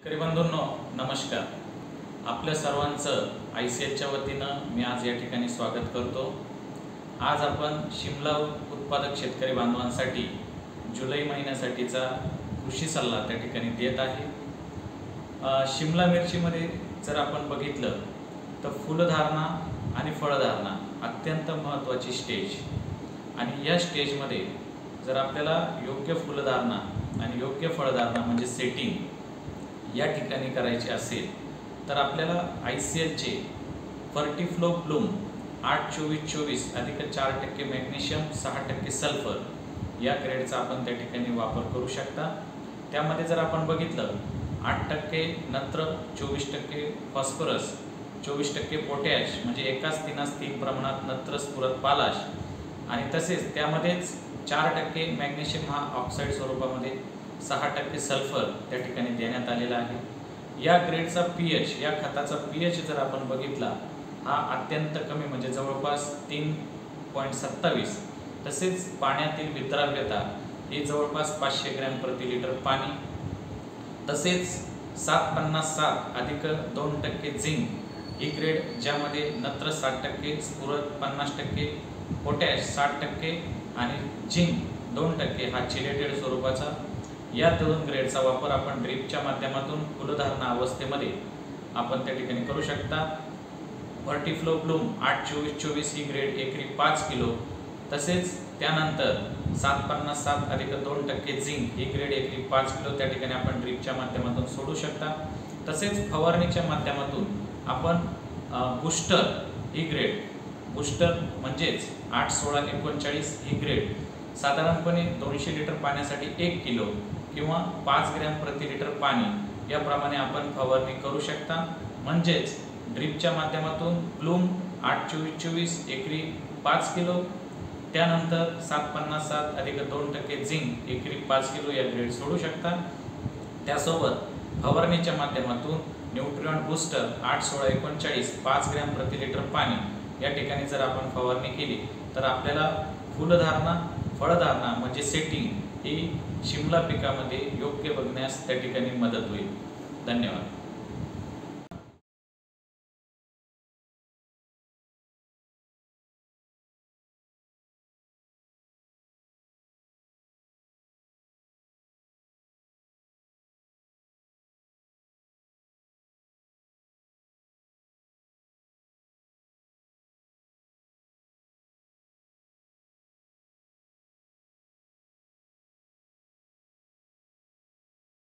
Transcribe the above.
शेतकरी बंधूंनो नमस्कार। आपल्या सर्वांचं ICLच्या वतीनं मी आज या ठिकाणी स्वागत करतो। आज आपण शिमला उत्पादक शेतकरी बांधवांसाठी जुलै महिन्यासाठीचा कृषी सल्ला त्या ठिकाणी देत आहे। शिमला मिरचीमध्ये जर आपण बघितलं तर फुलधारणा आणि फळधारणा अत्यंत महत्त्वाची स्टेज आणि या स्टेजमध्ये जर आपल्याला योग्य फुलधारणा आणि योग्य फळधारणा म्हणजे सेटिंग या ठिकाणी करायची असेल तर आपल्याला ICLचे फर्टिफ्लो ब्लूम 8-24-24 अधिक 4% मॅग्नेशियम 6% सल्फर या ग्रेडचा आपण त्या ठिकाणी वापर करू शकता। त्यामध्ये जर आपण बघितलं 8% नत्र, 24% फॉस्फरस, 24% पोटॅश म्हणजे एकाच 3:3 प्रमाणात नत्र स्फुरद पालाश आणि तसेच त्यामध्येच 4% मॅग्नेशियम हा ऑक्साईड स्वरूपामध्ये 6% सल्फर त्या ठिकाणी देण्यात आलेला आहे। या ग्रेडचा pH या खताचा pH जर आपण बघितला हा अत्यंत कमी म्हणजे जवळपास 3.27 तसेच पाण्यातील विद्राव्यता ही जवळपास 500 ग्रॅम प्रति लिटर पाणी तसेच 757 अधिक 2% झिंक ही ग्रेड ज्यामध्ये नत्र 60%, स्फुरद 50%, पोटॅश 60% आणि झिंक 2% हा चिलेटेड स्वरूपाचा या दोन ग्रेडचा वापर आपण ड्रिपच्या माध्यमातून फुलधारणा अवस्थेमध्ये आपण त्या ठिकाणी करू शकता। फर्टिफ्लो ब्लूम 8-24-24 ही ग्रेड एकरी 5 किलो तसेच त्यानंतर 757 अधिक 2% झिंक ही ग्रेड एकरी 5 किलो त्या ठिकाणी आपण ड्रिपच्या माध्यमातून सोडू शकता। तसेच फवारणीच्या माध्यमातून आपण बूस्टर ही ग्रेड बूस्टर म्हणजेच 8-16-39 ही ग्रेड साधारणपणे 200 लिटर पाण्यासाठी 1 किलो किंवा 5 ग्रॅम प्रति लिटर पाणी याप्रमाणे आपण फवारणी करू शकता। म्हणजेच ड्रिपच्या माध्यमातून ब्लूम 8-24-24 एकरी 5 किलो त्यानंतर 757 अधिक 2% झिंक एकरी 5 किलो या ग्रेड सोडू शकता। त्यासोबत फवारणीच्या माध्यमातून न्यूट्रिएंट बूस्टर 8-16-39 5 ग्रॅम प्रति लिटर पाणी या ठिकाणी जर आपण फवारणी केली तर आपल्याला फुलधारणा फळधारणा म्हणजे सेटिंग ही शिमला पिकामध्ये योग्य बघण्यास त्या ठिकाणी मदत होईल। धन्यवाद।